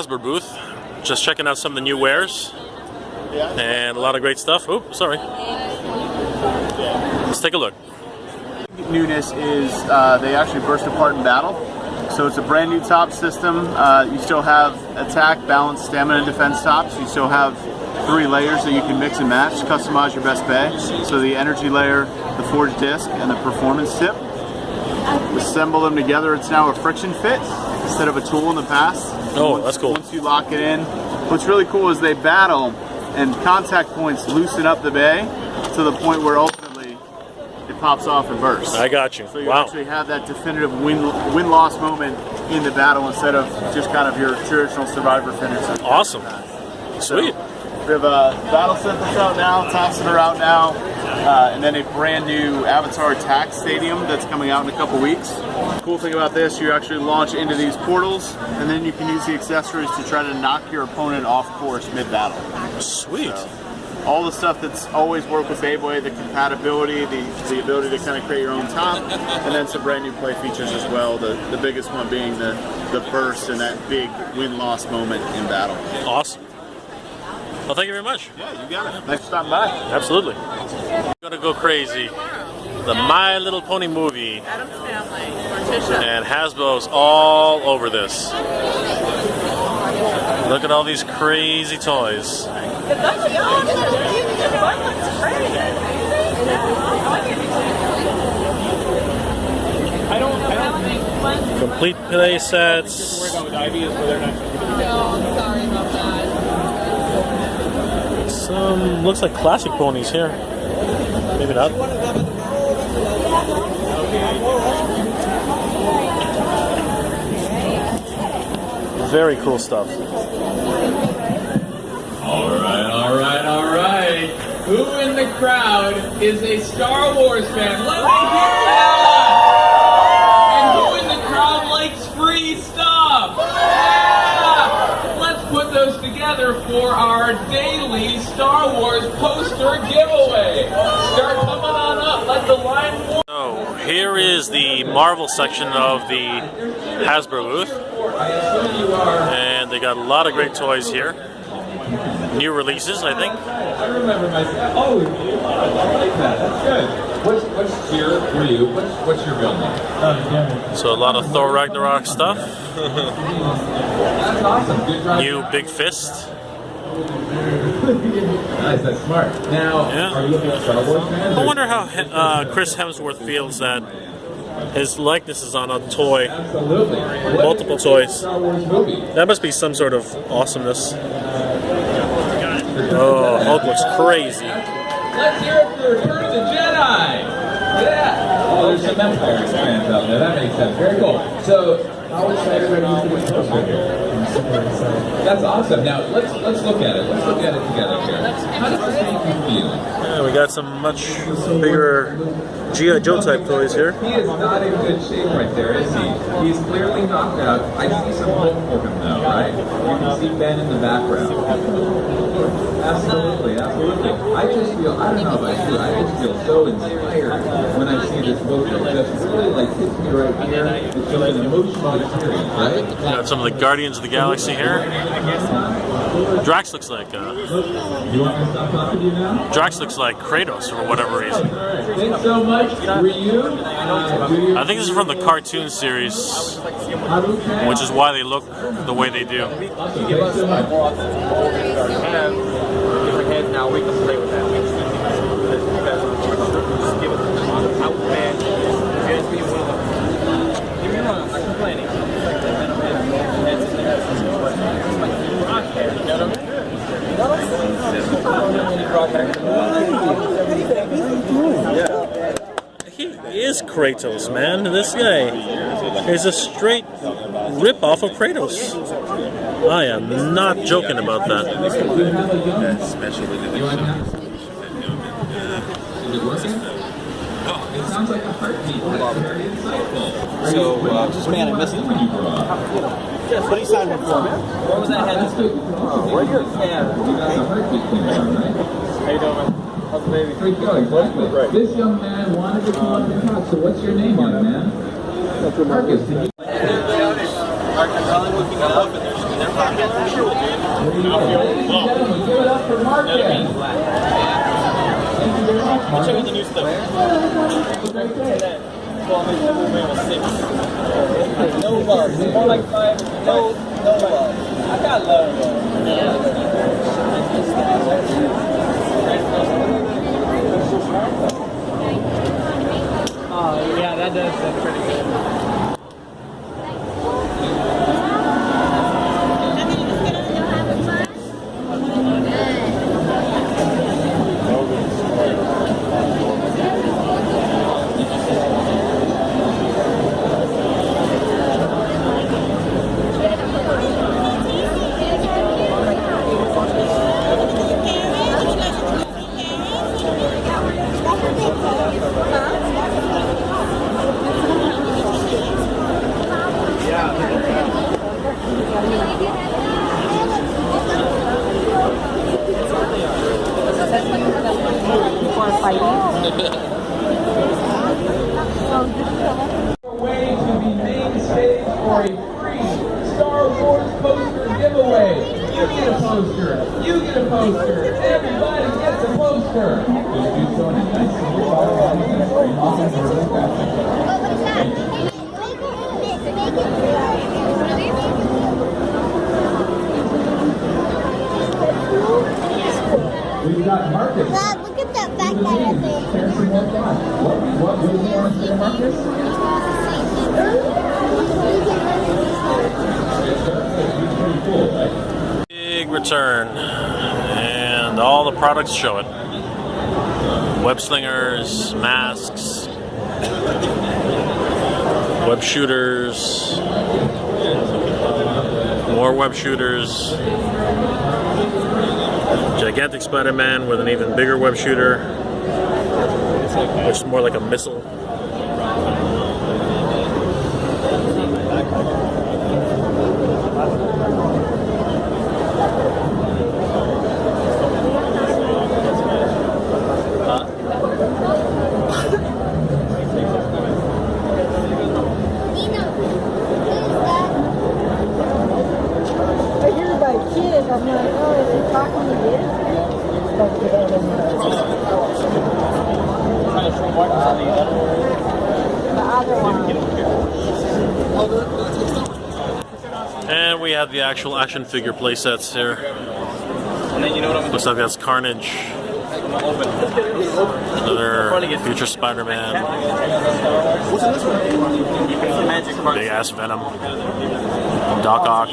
Hasbro booth, just checking out some of the new wares and a lot of great stuff. Oh, sorry. Let's take a look. Newness is they actually burst apart in battle. So it's a brand new top system. You still have attack, balance, stamina, and defense tops. You still have 3 layers that you can mix and match, customize your best bay. So the energy layer, the forged disc, and the performance tip. Assemble them together. It's now a friction fit instead of a tool in the past. Oh, that's cool. Once you lock it in. What's really cool is they battle and contact points loosen up the bay to the point where ultimately it pops off and bursts. I got you. So you actually have that definitive win-loss moment in the battle instead of just kind of your traditional survivor finish. Awesome. Sweet. So we have a battle set that's out now, tops that are out now, and then a brand new Avatar Attack Stadium that's coming out in a couple weeks. Cool thing about this, you actually launch into these portals, and then you can use the accessories to try to knock your opponent off course mid-battle. Sweet. So, all the stuff that's always worked with Beyblade, the compatibility, the ability to kind of create your own top, and then some brand new play features as well. The biggest one being the burst and that big win-loss moment in battle. Awesome. Well, thank you very much. Yeah, you got it. Thanks for stopping by. Absolutely. We're gonna go crazy. The My Little Pony movie. Adam's Family. Morticia. And Hasbro's all over this. Look at all these crazy toys. Complete play sets. Some looks like classic ponies here. Maybe not. Very cool stuff. Alright. Who in the crowd is a Star Wars fan? Let me hear that! And who in the crowd likes free stuff? Yeah! Let's put those together for our daily Star Wars poster giveaway. Start coming on up, let the line form. So here is the Marvel section of the Hasbro booth. And they got a lot of great toys here. New releases, I think. I remember myself. Oh, I like that. That's good. What's here for you? What's your build name? So a lot of Thor Ragnarok stuff. That's awesome. Good job. New Big Fist. Nice, that's smart. Now, are you looking at Star Wars fans? I wonder how Chris Hemsworth feels that his likeness is on a toy. Absolutely. Multiple toys. Star Wars movie. That must be some sort of awesomeness. Oh, Hulk looks crazy. Let's hear it for Return of the Jedi. Yeah. Oh, there's some Empire fans out there. That makes sense. Very cool. So, how excited are you for this poster here? I'm super excited. That's awesome. Now, let's look at it. Let's look at it together here. How does this make you feel? Yeah, we got some much bigger G.I. Joe type toys here. He is not in good shape right there, is he? He's clearly knocked out. I see some hope for him though, right? You can see Ben in the background. Absolutely. I just feel, I don't know about you, I just feel so inspired when I see this movie. It just really like hits me right here. It's just an emotional experience, right? Got some of the Guardians of the Galaxy here. Drax looks like You want me to stop talking to you now? Drax looks like Kratos for whatever reason. Thanks so much, Ryu. I think this is from the cartoon series, which is why they look the way they do. Thanks so much. Different heads now, we can play with that. Give it out, man. Just be one of them. Give me one, I'm complaining. He is Kratos, man. This guy is a straight rip-off of Kratos. I am not joking about that. Special edition. It sounds like a heartbeat. That's very insightful. So, just man, I missed it. When you grew up. What are you signing for, man? What was that head? That's good. Where you're a fan. You got the heartbeat thing on, right? How you doing, man? How's the baby? Pretty good, exactly. Right. This young man wanted to come up and talk, so what's your name, young man? Marcus, did you... Marcus, how looking up in there? Gentlemen, give it up for Marcus. Thank you very much, Marcus. Check out the new stuff. No love. More like 5. No love. I got love. Oh yeah, that does sound pretty good. Way to be main stage for a free Star Wars poster giveaway. You get a poster. You get a poster. Everybody gets a poster. Just do so in a nice simple We've got Marcus. Dad, look at that back there. Share some more thoughts. What do you want to say, Marcus? Big return, and all the products show it. Web slingers, masks, web shooters, more web shooters, gigantic Spider-Man with an even bigger web shooter, which is more like a missile. I hear about kids. I'm like, oh, is he talking to you? The other one. And we have the actual action figure play sets here. Looks like that's Carnage. Another future Spider-Man. Big ass Venom. Doc Ock.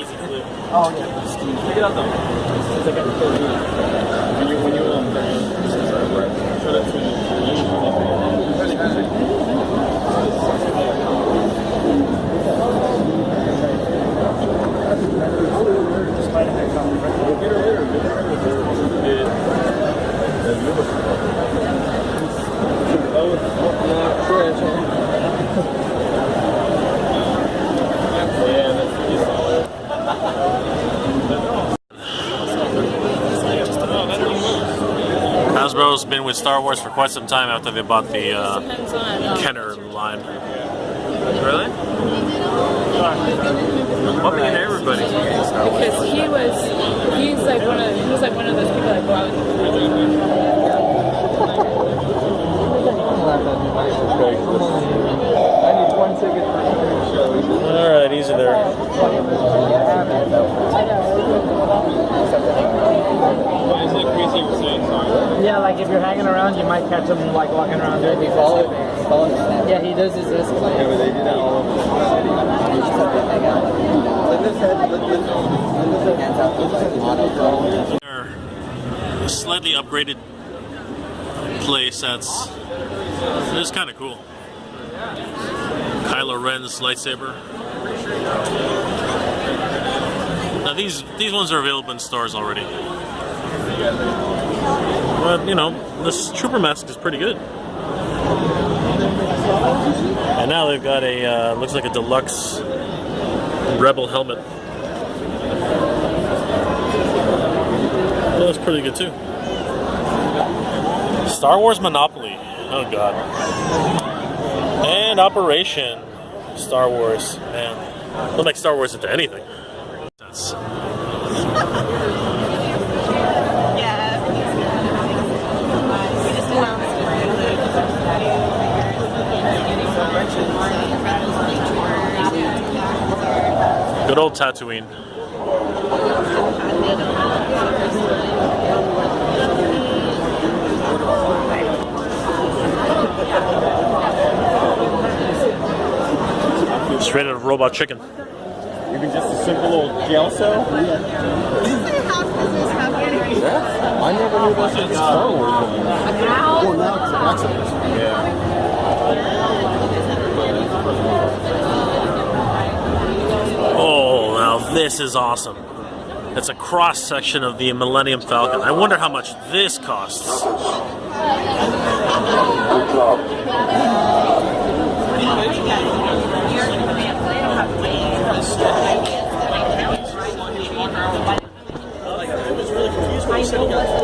Hasbro's been with Star Wars for quite some time after they bought the Kenner line. Really? Bumping into everybody. Because he was like one of those people that go out. Alright, easy there. Yeah, like if you're hanging around, you might catch him like walking around doing these. Yeah, he does his this. Yeah, but they do that all over They're slightly upgraded play sets. It's kind of cool. Kylo Ren's lightsaber. Now these ones are available in stores already. But, you know, this Trooper mask is pretty good. And now they've got a, looks like a deluxe Rebel helmet. Well, that's pretty good too. Star Wars Monopoly. Oh god. And Operation Star Wars. Man, don't make Star Wars into anything. That's Good old Tatooine. Straight out of Robot Chicken. Even just a simple little jail cell? Yeah. I never knew this was Star Wars. Well, now it's an accident. Yeah. Oh, now this is awesome. It's a cross section of the Millennium Falcon. I wonder how much this costs.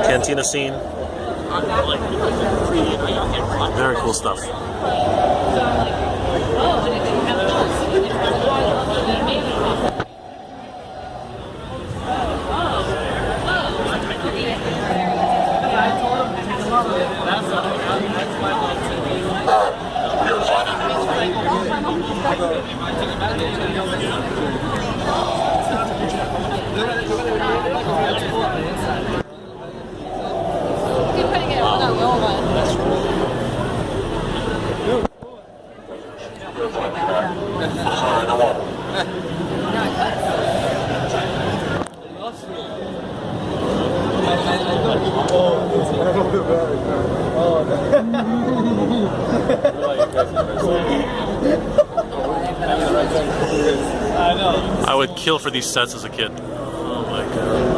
Cantina scene. Very cool stuff. I would kill for these sets as a kid. Oh my god.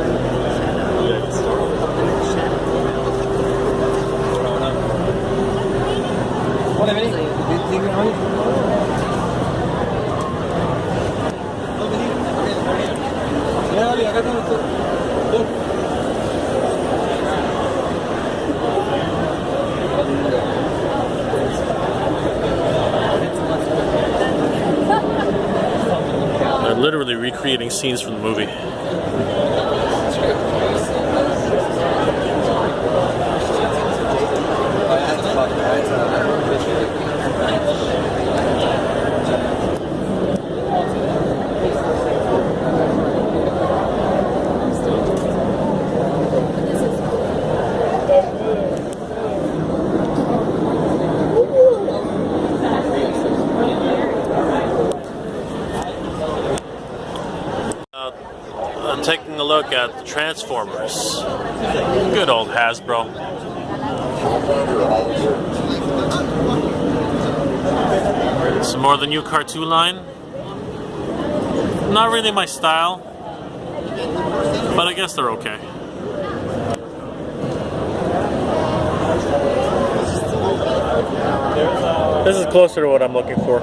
They're literally recreating scenes from the movie. Taking a look at the Transformers. Good old Hasbro. Some more of the new cartoon line. Not really my style, but I guess they're okay. This is closer to what I'm looking for.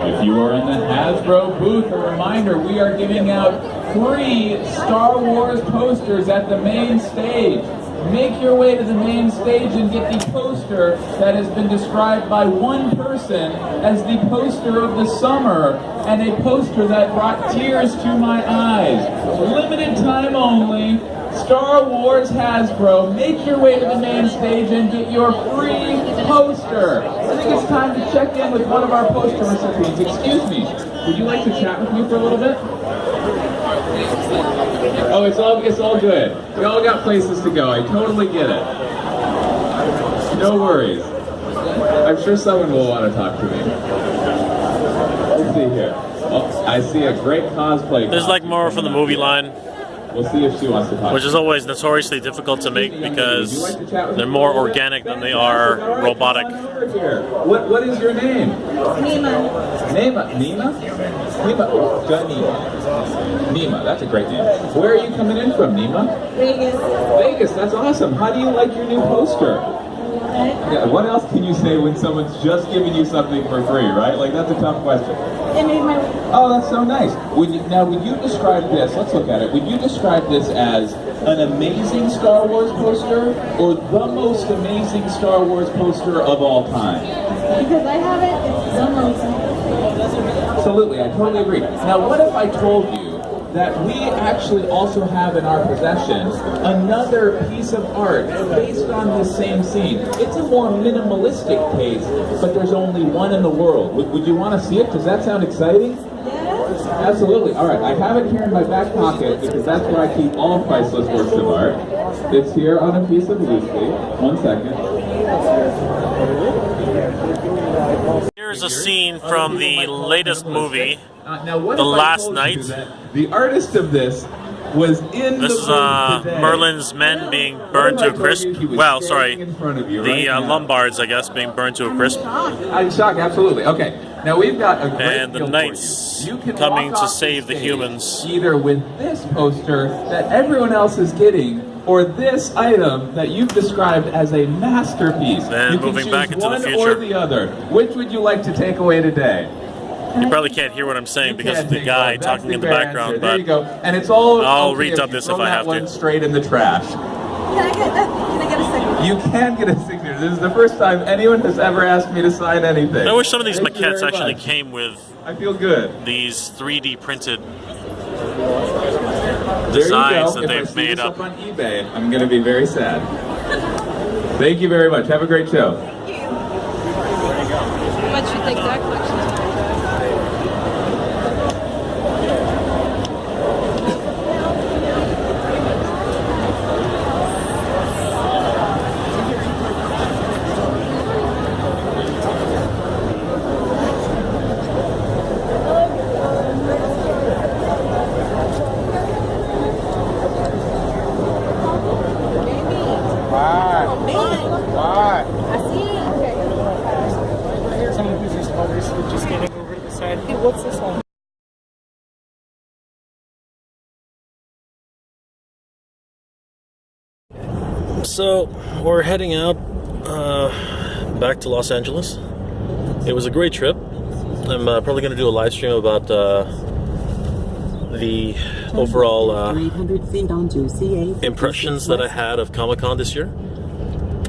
If you are in the Hasbro booth, a reminder, we are giving out free Star Wars posters at the main stage. Make your way to the main stage and get the poster that has been described by one person as the poster of the summer, and a poster that brought tears to my eyes. Limited time only. Star Wars Hasbro. Make your way to the main stage and get your free poster. I think it's time to check in with one of our poster recipients. Excuse me, would you like to chat with me for a little bit? Oh, it's all good. We all got places to go. I totally get it. No worries. I'm sure someone will want to talk to me. Let's see here. Oh, I see a great cosplay. There's like more from the movie line. We'll see if she wants to talk. Which is always notoriously difficult to make because they're more organic than they are robotic. What is your name? Nima. Nima? Nima? Nima. Nima, that's a great name. Where are you coming in from, Nima? Vegas. Vegas, that's awesome. How do you like your new poster? Yeah, what else can you say when someone's just giving you something for free, right? Like, that's a tough question. It made my week. Oh, that's so nice. Would you describe this, let's look at it, would you describe this as an amazing Star Wars poster or the most amazing Star Wars poster of all time? Because I have it, it's amazing. Absolutely, I totally agree. Now, what if I told you that we actually also have in our possession another piece of art based on this same scene. It's a more minimalistic case, but there's only one in the world. Would you want to see it? Does that sound exciting? Yes. Absolutely. All right, I have it here in my back pocket because that's where I keep all priceless works of art. It's here on a piece of loose leaf. 1 second. Here's a scene from the latest movie, Now, what The if I Last told you Night. that the artist of this was in This the is booth today? Merlin's men being burned to a crisp. Well, sorry, In front of you the right now. Lombards, I guess, being burned to a crisp. I'm shocked, absolutely. Okay, now we've got a great And the deal for knights you. You can coming walk to off save the stage humans. either with this poster that everyone else is getting, or this item that you've described as a masterpiece. Then you can moving choose back into the one future. or the other. Which would you like to take away today? You probably can't hear what I'm saying because of the guy talking in the background, There you but go. And it's all I'll okay redub you this throw if I that have one to. straight in the trash. Can I get a second? You can get a signature. This is the first time anyone has ever asked me to sign anything. I wish some of these Thank you maquettes very actually much. came with I feel good. these 3D printed There designs you that go. they've If I see made this up. on eBay, I'm going to be very sad. Thank you very much. Have a great show. How much you think that collection is? What's this one? So we're heading out back to Los Angeles. It was a great trip. I'm probably going to do a live stream about the overall impressions that I had of Comic-Con this year.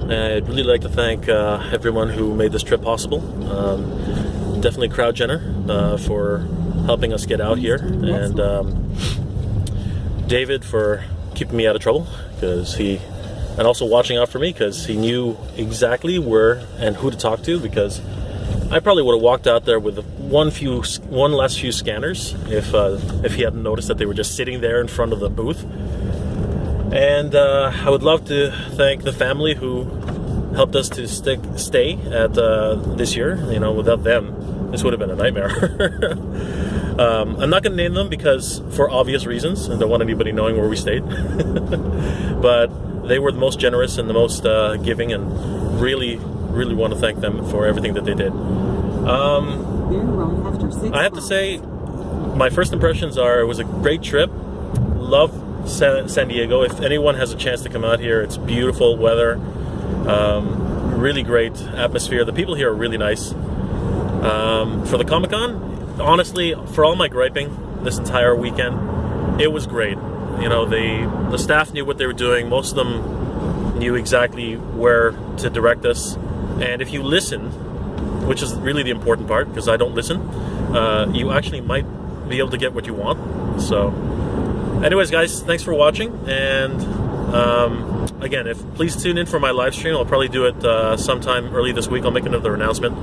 I'd really like to thank everyone who made this trip possible. Definitely CrowdGenner for helping us get out here, and David for keeping me out of trouble and also watching out for me because he knew exactly where and who to talk to, because I probably would have walked out there with one less few scanners if he hadn't noticed that they were just sitting there in front of the booth. And I would love to thank the family who helped us to stay at this year. You know, without them, this would have been a nightmare. I'm not going to name them because, for obvious reasons, I don't want anybody knowing where we stayed. But they were the most generous and the most giving, and really want to thank them for everything that they did. I have to say, my first impressions are it was a great trip. Love San Diego. If anyone has a chance to come out here, it's beautiful weather, really great atmosphere. The people here are really nice. For the Comic-Con, honestly, for all my griping this entire weekend, it was great. You know, the staff knew what they were doing. Most of them knew exactly where to direct us. And if you listen, which is really the important part, because I don't listen, you actually might be able to get what you want. So anyways, guys, thanks for watching, and again, please tune in for my live stream. I'll probably do it sometime early this week. I'll make another announcement,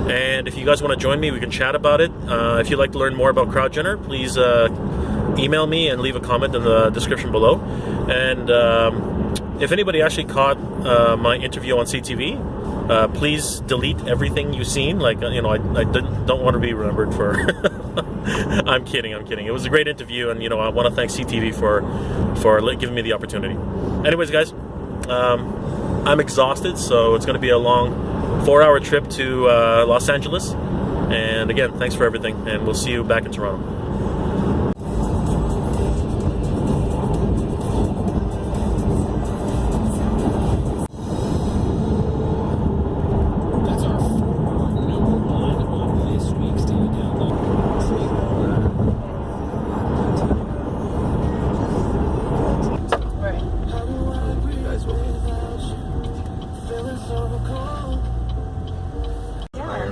and if you guys want to join me, we can chat about it. If you'd like to learn more about CrowdGenner, please email me and leave a comment in the description below. And if anybody actually caught my interview on CTV, please delete everything you've seen. Like, you know, I don't want to be remembered for I'm kidding. It was a great interview, and you know, I want to thank CTV for giving me the opportunity. Anyways, guys, I'm exhausted, so it's going to be a long 4-hour trip to Los Angeles. And again, thanks for everything, and we'll see you back in Toronto.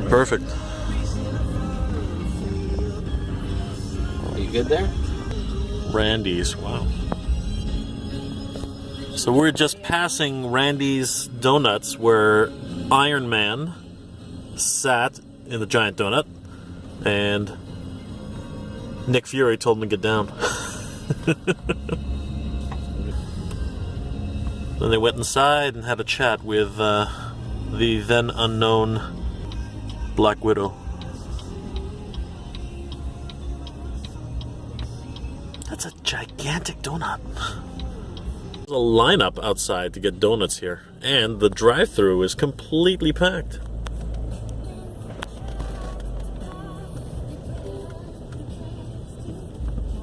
Perfect. Are you good there? Randy's. Wow. So we're just passing Randy's Donuts where Iron Man sat in the giant donut and Nick Fury told him to get down. Then they went inside and had a chat with the then unknown Black Widow. That's a gigantic donut. There's a lineup outside to get donuts here, and the drive-thru is completely packed.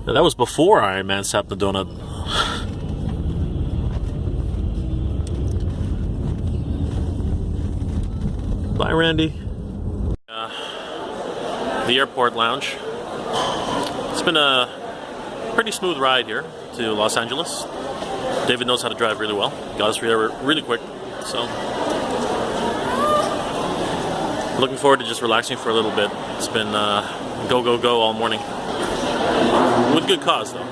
Now, that was before Iron Man sat in the donut. Bye, Randy. The airport lounge. It's been a pretty smooth ride here to Los Angeles. David knows how to drive really well. Got us here really quick. So, looking forward to just relaxing for a little bit. It's been go, go, go all morning. With good cause, though.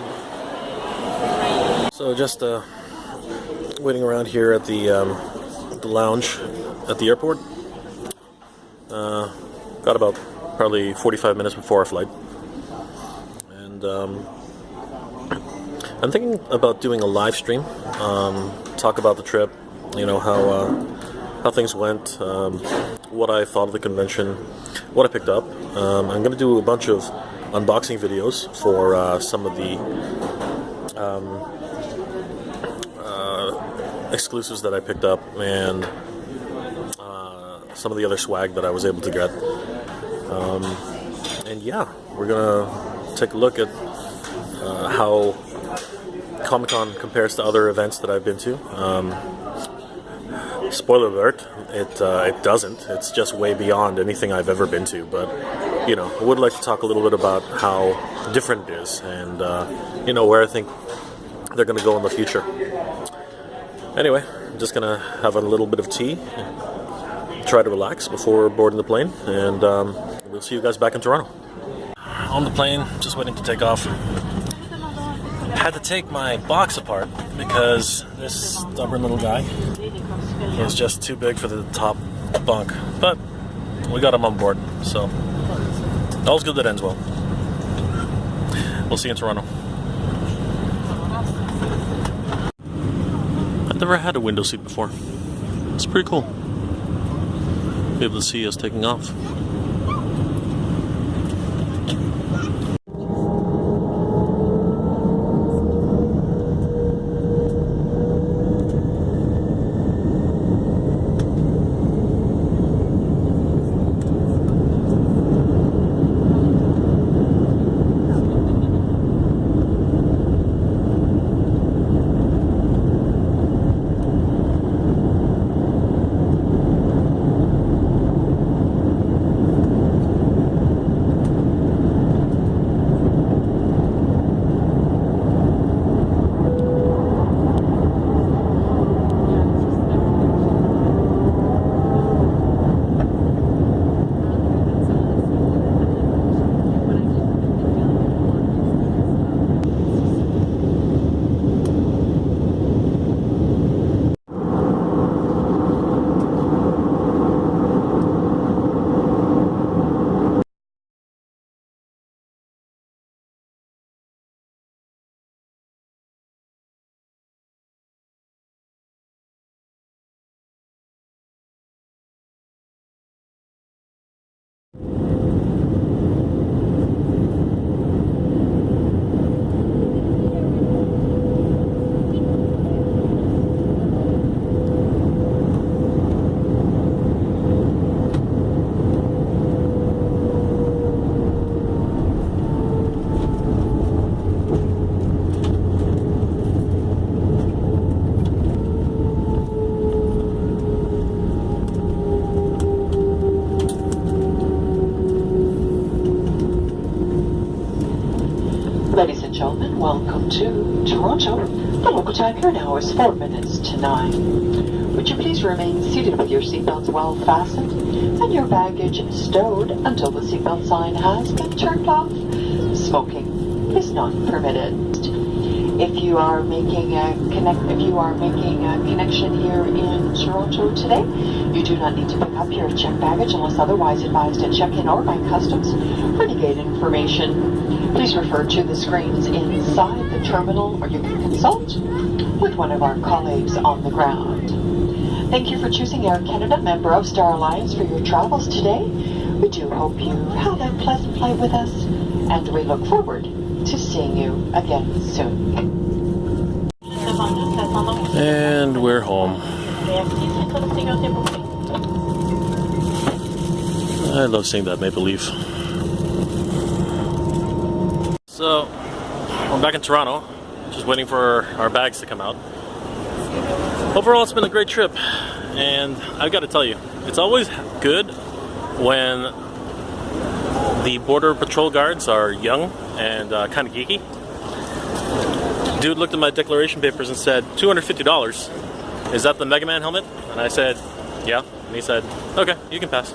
So, just waiting around here at the lounge at the airport. Got about probably 45 minutes before our flight. And I'm thinking about doing a live stream, talk about the trip, you know, how things went, what I thought of the convention, what I picked up. I'm going to do a bunch of unboxing videos for some of the exclusives that I picked up and some of the other swag that I was able to get. And yeah, we're gonna take a look at how Comic-Con compares to other events that I've been to. Spoiler alert, it doesn't. It's just way beyond anything I've ever been to. But, you know, I would like to talk a little bit about how different it is and, you know, where I think they're going to go in the future. Anyway, I'm just going to have a little bit of tea, try to relax before boarding the plane, and we'll see you guys back in Toronto. On the plane, just waiting to take off. Had to take my box apart because this stubborn little guy is just too big for the top bunk. But we got him on board, so all's good that ends well. We'll see you in Toronto. I've never had a window seat before. It's pretty cool. Be able to see us taking off. Ladies and gentlemen, welcome to Toronto. The local time here now is 4 minutes to 9. Would you please remain seated with your seatbelts well fastened and your baggage stowed until the seatbelt sign has been turned off? Smoking is not permitted. If you are making a connection here in Toronto today, you do not need to pick up your checked baggage unless otherwise advised at check-in or by customs for any gate information. Please refer to the screens inside the terminal, or you can consult with one of our colleagues on the ground. Thank you for choosing Air Canada, member of Star Alliance, for your travels today. We do hope you had a pleasant flight with us, and we look forward to seeing you again soon. And we're home. I love seeing that maple leaf. So, we're back in Toronto, just waiting for our bags to come out. Overall, it's been a great trip, and I've got to tell you, it's always good when the Border Patrol guards are young and kind of geeky. Dude looked at my declaration papers and said, $250. Is that the Mega Man helmet? And I said, yeah. And he said, okay, you can pass.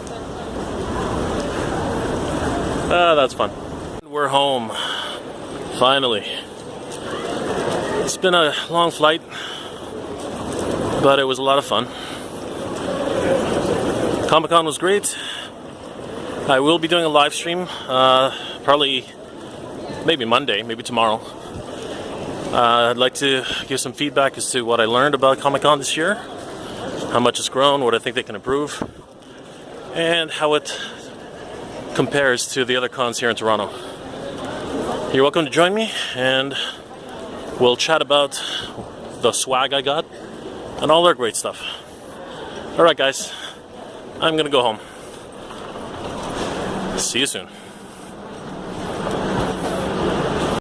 That's fun. We're home. Finally. It's been a long flight, but it was a lot of fun. Comic-Con was great. I will be doing a live stream, probably maybe Monday, maybe tomorrow. I'd like to give some feedback as to what I learned about Comic-Con this year, how much it's grown, what I think they can improve, and how it compares to the other cons here in Toronto. You're welcome to join me, and we'll chat about the swag I got and all their great stuff. Alright guys, I'm gonna go home. See you soon.